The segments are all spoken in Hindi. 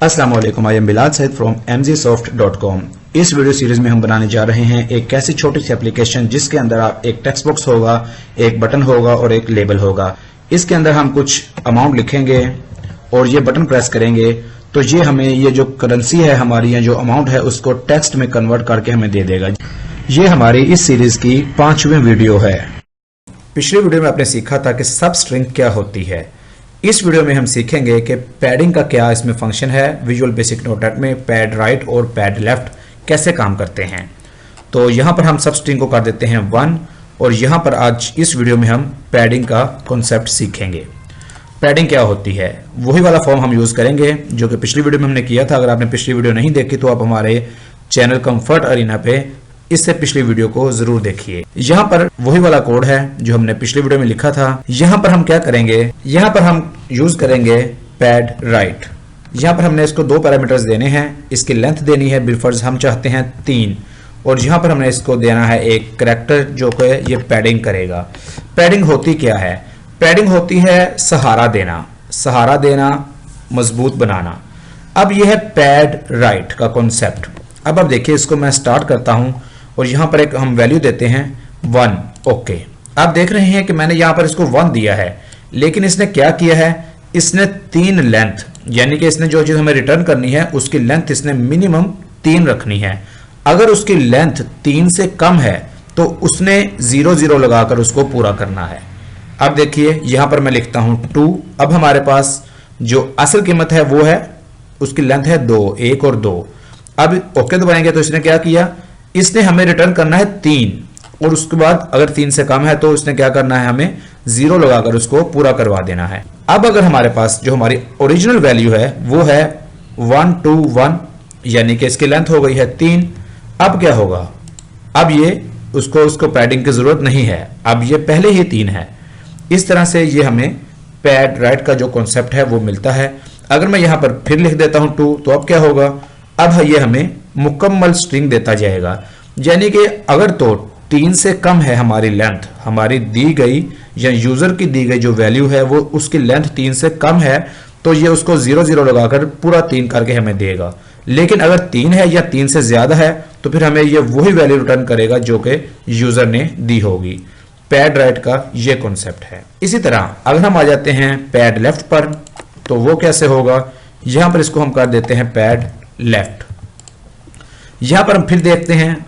अस्सलाम वालेकुम, I am Bilal Syed from mgsoft.com। इस वीडियो सीरीज में हम बनाने जा रहे हैं एक ऐसी छोटी सी एप्लीकेशन जिसके अंदर आप एक टेक्स्ट बॉक्स होगा, एक बटन होगा और एक लेबल होगा। इसके अंदर हम कुछ अमाउंट लिखेंगे और ये बटन प्रेस करेंगे तो ये हमें ये जो करेंसी है हमारी या जो अमाउंट है उसको टेक्स्ट में कन्वर्ट करके हमें दे देगा। ये हमारी इस सीरीज की 5वीं वीडियो है। पिछली वीडियो में आपने सीखा था कि सब स्ट्रिंग क्या होती है। इस वीडियो में हम सीखेंगे कि पैडिंग का क्या इसमें फंक्शन है, विजुअल बेसिक नोट में पैड राइट और पैड लेफ्ट कैसे काम करते हैं। तो यहाँ पर हम सब स्ट्रिंग को कर देते हैं 1 और यहाँ पर आज इस वीडियो में हम पैडिंग का कॉन्सेप्ट सीखेंगे। पैडिंग क्या होती है वही वाला फॉर्म हम यूज करेंगे जो कि पिछली वीडियो में हमने किया था। अगर आपने पिछली वीडियो नहीं देखी तो आप हमारे चैनल कंफर्ट अरीना पे इससे पिछली वीडियो को जरूर देखिए। यहाँ पर वही वाला कोड है जो हमने पिछली वीडियो में लिखा था। यहाँ पर हम क्या करेंगे, यहाँ पर हम यूज करेंगे पैड राइट। यहाँ पर हमने इसको 2 पैरामीटर्स देने हैं। इसकी लेंथ देनी है बिलफर्ज हम चाहते हैं 3 और यहाँ पर हमने इसको देना है एक करैक्टर जो कि ये पैडिंग करेगा। पैडिंग होती क्या है? पैडिंग होती है सहारा देना, मजबूत बनाना। अब यह है पैड राइट का कॉन्सेप्ट। अब आप देखिए इसको मैं स्टार्ट करता हूं और यहां पर एक हम वैल्यू देते हैं 1। ओके, आप देख रहे हैं कि मैंने यहां पर इसको 1 दिया है, लेकिन इसने क्या किया है, इसने 3 लेंथ यानी कि इसने जो चीज हमें रिटर्न करनी है उसकी लेंथ इसने मिनिमम 3 रखनी है। अगर उसकी लेंथ 3 से कम है तो उसने 0 लगाकर उसको पूरा करना है। अब देखिए यहां पर मैं लिखता हूं 2। अब हमारे पास जो असल कीमत है वो है, उसकी लेंथ है 2, 1 और 2। अब ओके दबाएंगे तो इसने क्या किया, इसने हमें रिटर्न करना है 3 और उसके बाद अगर 3 से कम है तो इसने क्या करना है, हमें 0 लगाकर उसको पूरा करवा देना है। अब अगर हमारे पास जो हमारी ओरिजिनल वैल्यू है वो है 1 2 1 यानी कि इसकी लेंथ हो गई है 3। अब क्या होगा, अब ये उसको पैडिंग की जरूरत नहीं है, अब ये पहले ही 3 है। इस तरह से ये हमें पैड राइट का जो कॉन्सेप्ट है वो मिलता है। अगर मैं यहां पर फिर लिख देता हूं 2 तो अब क्या होगा, अब ये हमें मुकम्मल स्ट्रिंग देता जाएगा। यानी कि अगर तो 3 से कम है हमारी लेंथ, हमारी दी गई या यूजर की दी गई जो वैल्यू है वो उसकी लेंथ 3 से कम है तो ये उसको 0 लगाकर पूरा 3 करके हमें देगा। लेकिन अगर 3 है या 3 से ज्यादा है तो फिर हमें ये वही वैल्यू रिटर्न करेगा जो कि यूजर ने दी होगी। पैड राइट का ये कॉन्सेप्ट है। इसी तरह अगर हम आ जाते हैं पैड लेफ्ट पर तो वो कैसे होगा, यहां पर इसको हम कर देते हैं पैड लेफ्ट। यहां पर हम फिर देखते हैं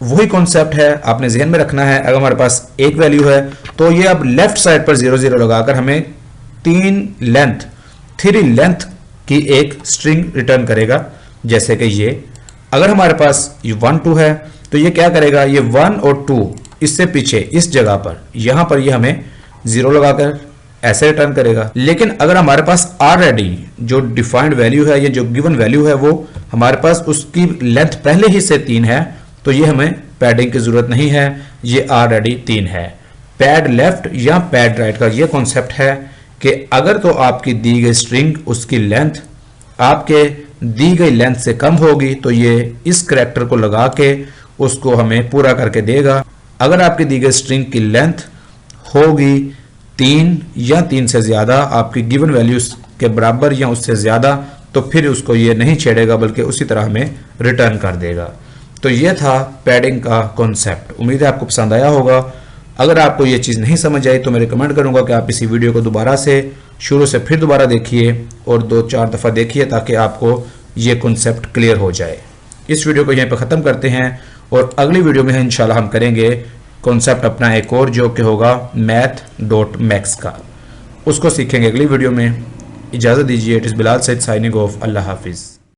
वही कॉन्सेप्ट है, आपने ध्यान में रखना है। अगर हमारे पास एक वैल्यू है तो ये अब लेफ्ट साइड पर 0 लगाकर हमें 3 लेंथ की एक स्ट्रिंग रिटर्न करेगा। जैसे कि ये अगर हमारे पास ये 1 2 है तो ये क्या करेगा, ये 1 और 2 इससे पीछे इस जगह पर यहां पर ये हमें 0 लगाकर ऐसे रिटर्न करेगा। लेकिन अगर हमारे पास ऑलरेडी जो डिफाइंड वैल्यू है या जो गिवन वैल्यू है वो हमारे पास उसकी लेंथ पहले ही से 3 है तो ये हमें पैडिंग की जरूरत नहीं है, ये ऑलरेडी 3 है। पैड लेफ्ट या पैड राइट का ये कॉन्सेप्ट है कि अगर तो आपकी दी गई स्ट्रिंग उसकी लेंथ आपके दी गई लेंथ से कम होगी तो ये इस करैक्टर को लगा के उसको हमें पूरा करके देगा। अगर आपकी दी गई स्ट्रिंग की लेंथ होगी 3 या 3 से ज्यादा, आपकी गिवन वैल्यूज के बराबर या उससे ज्यादा, तो फिर उसको ये नहीं छेड़ेगा बल्कि उसी तरह हमें रिटर्न कर देगा। तो ये था पैडिंग का कॉन्सेप्ट। उम्मीद है आपको पसंद आया होगा। अगर आपको ये चीज़ नहीं समझ आई तो मैं रिकमेंड करूंगा कि आप इसी वीडियो को दोबारा से शुरू से फिर दोबारा देखिए और 2-4 दफ़ा देखिए ताकि आपको ये कॉन्सेप्ट क्लियर हो जाए। इस वीडियो को यहीं पर ख़त्म करते हैं और अगली वीडियो में इंशाल्लाह हम करेंगे कॉन्सेप्ट अपना एक और जो कि होगा math.max का, उसको सीखेंगे अगली वीडियो में। इजाज़त दीजिए। It is Bilal Saeed signing off. अल्लाह हाफिज़।